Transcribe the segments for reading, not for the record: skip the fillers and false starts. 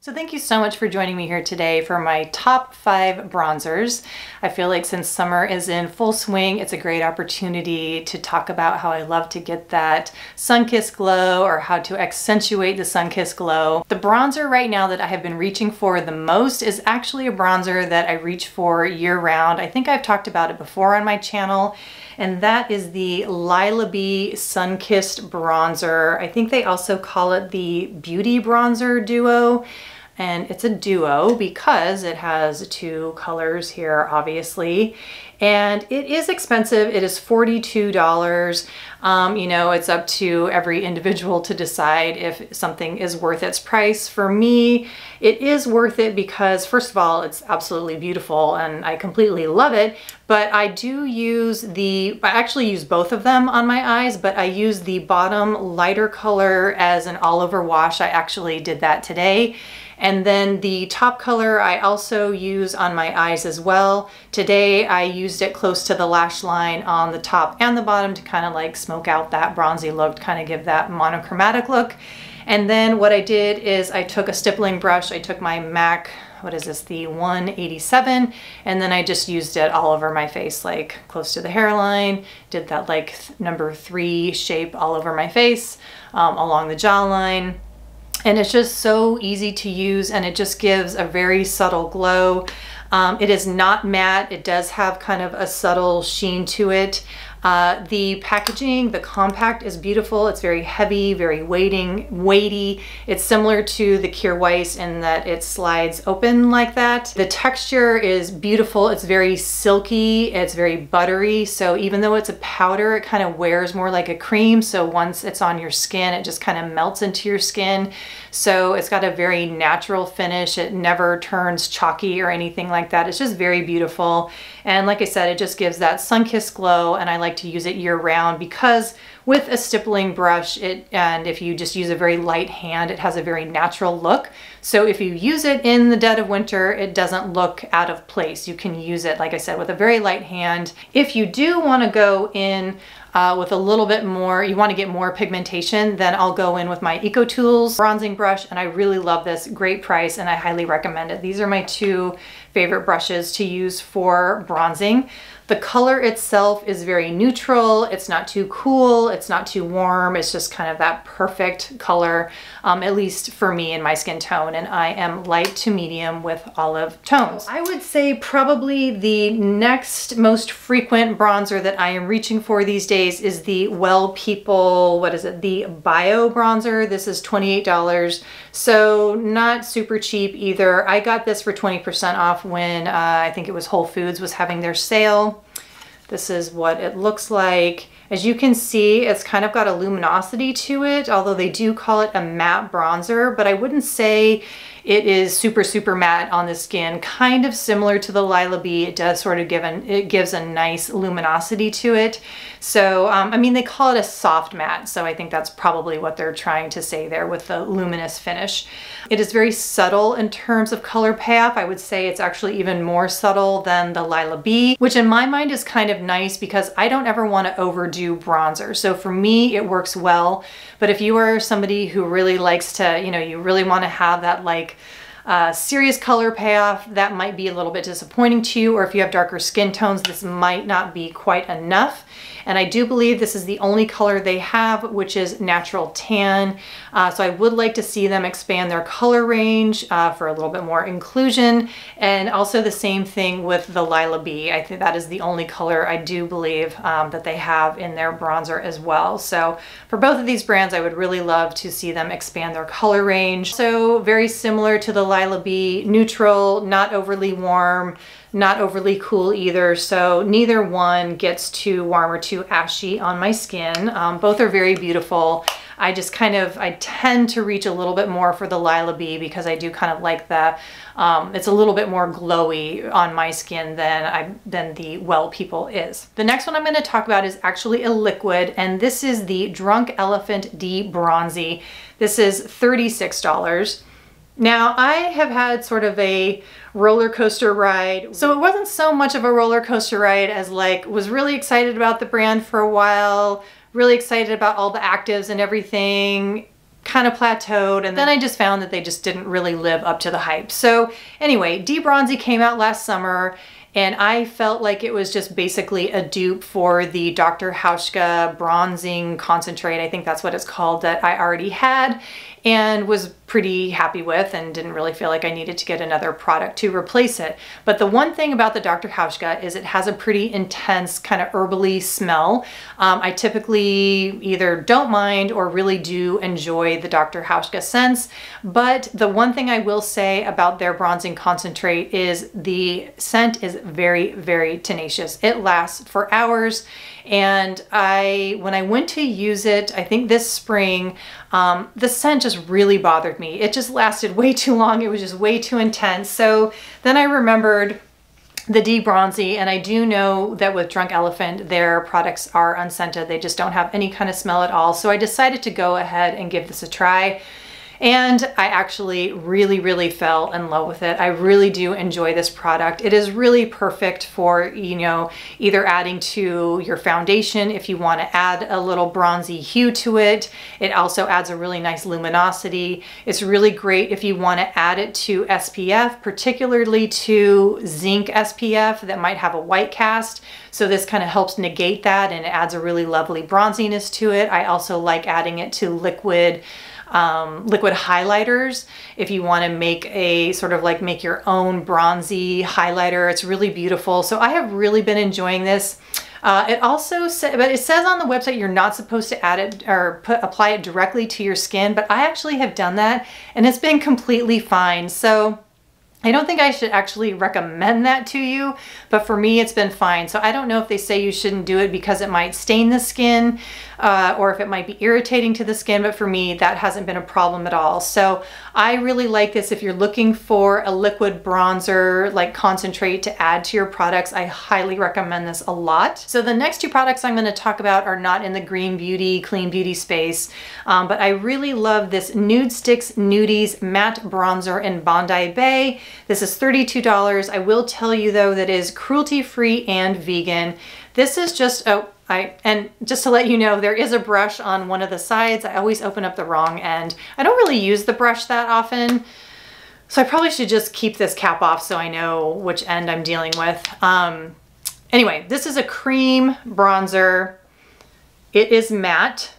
So thank you so much for joining me here today for my top 5 bronzers. I feel like since summer is in full swing, it's a great opportunity to talk about how I love to get that sun-kissed glow or how to accentuate the sun-kissed glow. The bronzer right now that I have been reaching for the most is actually a bronzer that I reach for year-round. I think I've talked about it before on my channel, and that is the Lila Bee Sun-Kissed Bronzer. I think they also call it the Beauty Bronzer Duo. And it's a duo because it has 2 colors here, obviously. And it is expensive. It is $42. You know, it's up to every individual to decide if something is worth its price. For me, it is worth it because, first of all, it's absolutely beautiful and I completely love it. But I do use I actually use both of them on my eyes, but I use the bottom lighter color as an all-over wash. I actually did that today. And then the top color I also use on my eyes as well. Today I used it close to the lash line on the top and the bottom to kind of like smoke out that bronzy look, kind of give that monochromatic look. And then what I did is I took a stippling brush, I took my MAC, what is this, the 187, and then I just used it all over my face, like close to the hairline, did that like number 3 shape all over my face, along the jawline. And it's just so easy to use and it just gives a very subtle glow. It is not matte. It does have kind of a subtle sheen to it. The packaging, the compact, is beautiful. It's very heavy, very weighty. It's similar to the Kjaer Weis in that it slides open like that. The texture is beautiful. It's very silky. It's very buttery. So even though it's a powder, it kind of wears more like a cream. So once it's on your skin, it just kind of melts into your skin. So it's got a very natural finish. It never turns chalky or anything like that. It's just very beautiful. And like I said, it just gives that sun-kissed glow, and I like to use it year-round because with a stippling brush, and if you just use a very light hand, it has a very natural look. So if you use it in the dead of winter, it doesn't look out of place. You can use it, like I said, with a very light hand. If you do want to go in with a little bit more, you want to get more pigmentation, then I'll go in with my EcoTools bronzing brush, and I really love this. Great price, and I highly recommend it. These are my 2 favorite brushes to use for bronzing. The color itself is very neutral. It's not too cool. It's not too warm. It's just kind of that perfect color, at least for me in my skin tone. And I am light to medium with olive tones. I would say probably the next most frequent bronzer that I am reaching for these days is the Well People, what is it? The Bio Bronzer. This is $28. So not super cheap either. I got this for 20% off when I think it was Whole Foods was having their sale. This is what it looks like. As you can see, it's kind of got a luminosity to it, although they do call it a matte bronzer, but I wouldn't say it is super, super matte on the skin. Kind of similar to the Lila Bee. It does sort of it gives a nice luminosity to it. So, I mean, they call it a soft matte, so I think that's probably what they're trying to say there with the luminous finish. It is very subtle in terms of color payoff. I would say it's actually even more subtle than the Lila Bee, which in my mind is kind of nice because I don't ever want to overdo bronzer. So for me, it works well. But if you are somebody who really likes to, you know, you really want to have that like serious color payoff, that might be a little bit disappointing to you, or if you have darker skin tones, this might not be quite enough. And I do believe this is the only color they have, which is natural tan. So I would like to see them expand their color range for a little bit more inclusion. And also the same thing with the Lila Bee. I think that is the only color I do believe that they have in their bronzer as well. So for both of these brands, I would really love to see them expand their color range. So very similar to the Lila Bee, neutral, not overly warm, not overly cool either, so neither one gets too warm or too ashy on my skin. Both are very beautiful. I tend to reach a little bit more for the Lila Bee because I do kind of like the, it's a little bit more glowy on my skin than the Well People is. The next one I'm going to talk about is actually a liquid, and this is the Drunk Elephant De-Bronzy. This is $36. Now, I have had sort of a roller coaster ride. So it wasn't so much of a roller coaster ride as like, was really excited about the brand for a while, really excited about all the actives and everything. kind of plateaued, and then I just found that they just didn't really live up to the hype. So anyway, D-Bronzi came out last summer, and I felt like it was just basically a dupe for the Dr. Hauschka Bronzing Concentrate. I think that's what it's called, that I already had and was pretty happy with, and didn't really feel like I needed to get another product to replace it. But the one thing about the Dr. Hauschka is it has a pretty intense kind of herbally smell. I typically either don't mind or really do enjoy the Dr. Hauschka scents, but the one thing I will say about their bronzing concentrate is the scent is very, very tenacious. It lasts for hours. And when I went to use it, I think this spring, the scent just really bothered me. It just lasted way too long. It was just way too intense. So then I remembered the D-Bronzi, and I do know that with Drunk Elephant, their products are unscented. They just don't have any kind of smell at all. So I decided to go ahead and give this a try. And I actually really, really fell in love with it. I really do enjoy this product. It is really perfect for, you know, either adding to your foundation if you want to add a little bronzy hue to it. It also adds a really nice luminosity. It's really great if you want to add it to SPF, particularly to zinc SPF that might have a white cast. So this kind of helps negate that, and it adds a really lovely bronziness to it. I also like adding it to liquid highlighters if you want to make a sort of like make your own bronzy highlighter. It's really beautiful. So I have really been enjoying this. It also says, but it says on the website you're not supposed to add it or apply it directly to your skin, but I actually have done that and it's been completely fine. So I don't think I should actually recommend that to you, but for me it's been fine. So I don't know if they say you shouldn't do it because it might stain the skin or if it might be irritating to the skin, but for me that hasn't been a problem at all. So I really like this. If you're looking for a liquid bronzer like concentrate to add to your products, I highly recommend this a lot. So the next two products I'm going to talk about are not in the green beauty, clean beauty space, but I really love this Nudestix Nudies Matte Bronzer in Bondi Bay. This is $32. I will tell you though that it is cruelty-free and vegan. This is just, and just to let you know, there is a brush on one of the sides. I always open up the wrong end. I don't really use the brush that often, so I probably should just keep this cap off so I know which end I'm dealing with. Anyway, this is a cream bronzer. It is matte.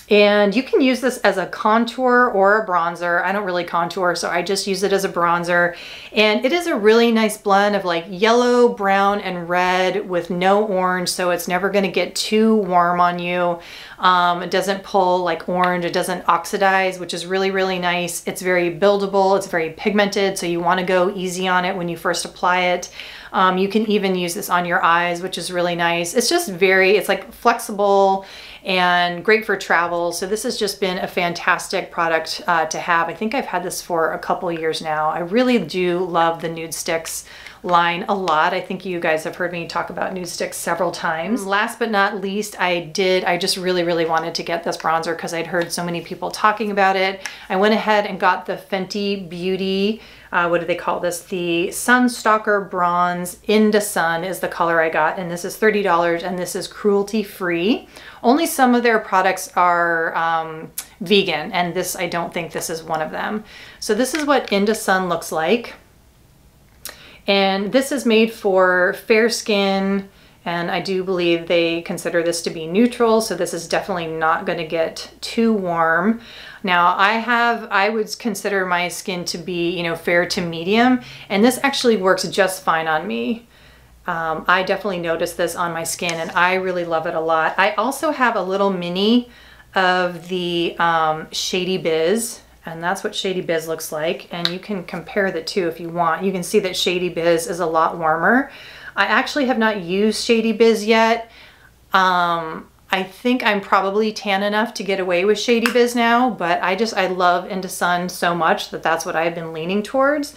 And you can use this as a contour or a bronzer. I don't really contour, so I just use it as a bronzer. And it is a really nice blend of like yellow, brown, and red with no orange, so it's never gonna get too warm on you. It doesn't pull like orange, it doesn't oxidize, which is really, really nice. It's very buildable, it's very pigmented, so you wanna go easy on it when you first apply it. You can even use this on your eyes, which is really nice. It's just it's like flexible and great for travel. So this has just been a fantastic product to have. I think I've had this for a couple years now. I really do love the Nudestix line a lot. I think you guys have heard me talk about Nudestix several times. Last but not least, I just really, really wanted to get this bronzer because I'd heard so many people talking about it. I went ahead and got the Fenty Beauty, what do they call this? The Sunstalker Bronze Into Sun is the color I got, and this is $30, and this is cruelty-free. Only some of their products are vegan, and this, I don't think this is one of them. So this is what Into Sun looks like. And this is made for fair skin, and I do believe they consider this to be neutral, so this is definitely not going to get too warm. Now I would consider my skin to be, you know, fair to medium, and this actually works just fine on me. I definitely noticed this on my skin and I really love it a lot. I also have a little mini of the Shady Biz, and that's what Shady Biz looks like, and you can compare the two if you want. You can see that Shady Biz is a lot warmer. I actually have not used Shady Biz yet. I think I'm probably tan enough to get away with Shady Biz now, but I love Into Sun so much that that's what I've been leaning towards.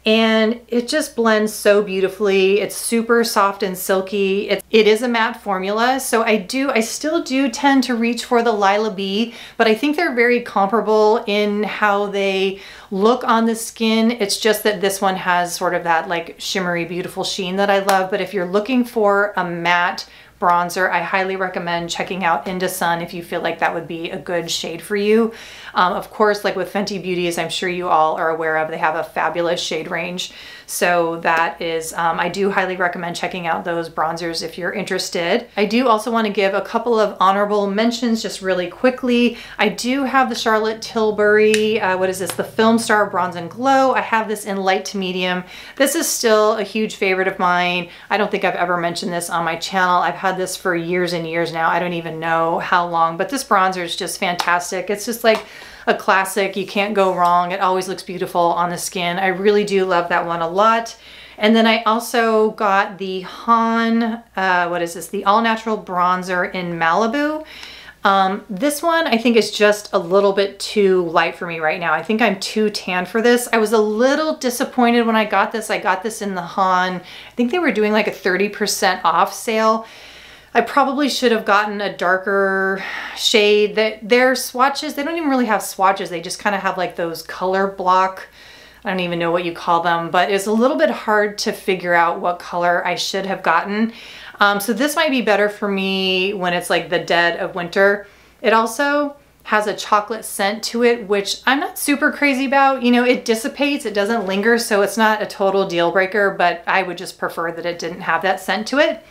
And it just blends so beautifully. It's super soft and silky. It is a matte formula, so I still do tend to reach for the Lila B, but I think they're very comparable in how they look on the skin. It's just that this one has sort of that like shimmery, beautiful sheen that I love. But if you're looking for a matte bronzer, I highly recommend checking out Into Sun if you feel like that would be a good shade for you. Of course, like with Fenty Beauty, as I'm sure you all are aware of, they have a fabulous shade range. So that is, I do highly recommend checking out those bronzers if you're interested. I do also want to give a couple of honorable mentions just really quickly. I do have the Charlotte Tilbury, what is this? The Film Star Bronze and Glow. I have this in light to medium. This is still a huge favorite of mine. I don't think I've ever mentioned this on my channel. I've had this for years and years now. I don't even know how long, but this bronzer is just fantastic. It's just like a classic. You can't go wrong. It always looks beautiful on the skin. I really do love that one a lot. And then I also got the Han, what is this? The All Natural Bronzer in Malibu. This one I think is just a little bit too light for me right now. I think I'm too tan for this. I was a little disappointed when I got this. I got this in the Han. I think they were doing like a 30% off sale. I probably should have gotten a darker shade. That their swatches, they don't even really have swatches. They just kind of have like those color block, I don't even know what you call them, but it's a little bit hard to figure out what color I should have gotten. So this might be better for me when it's like the dead of winter. It also has a chocolate scent to it, which I'm not super crazy about. You know, it dissipates, it doesn't linger, so it's not a total deal breaker, but I would just prefer that it didn't have that scent to it.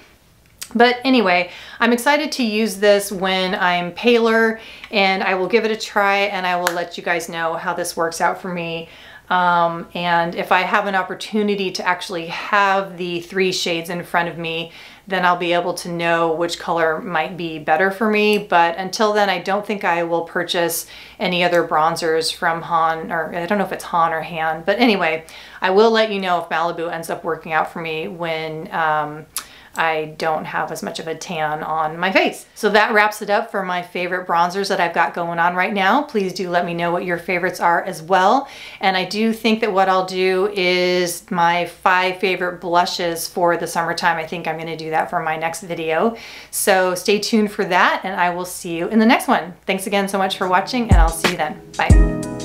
But anyway, I'm excited to use this when I'm paler, and I will give it a try and I will let you guys know how this works out for me. And if I have an opportunity to actually have the 3 shades in front of me, then I'll be able to know which color might be better for me. But until then, I don't think I will purchase any other bronzers from Han, or I don't know if it's Han or Han. But anyway, I will let you know if Malibu ends up working out for me when I don't have as much of a tan on my face. So that wraps it up for my favorite bronzers that I've got going on right now. Please do let me know what your favorites are as well. And I do think that what I'll do is my 5 favorite blushes for the summertime. I think I'm gonna do that for my next video. So stay tuned for that, and I will see you in the next one. Thanks again so much for watching, and I'll see you then. Bye.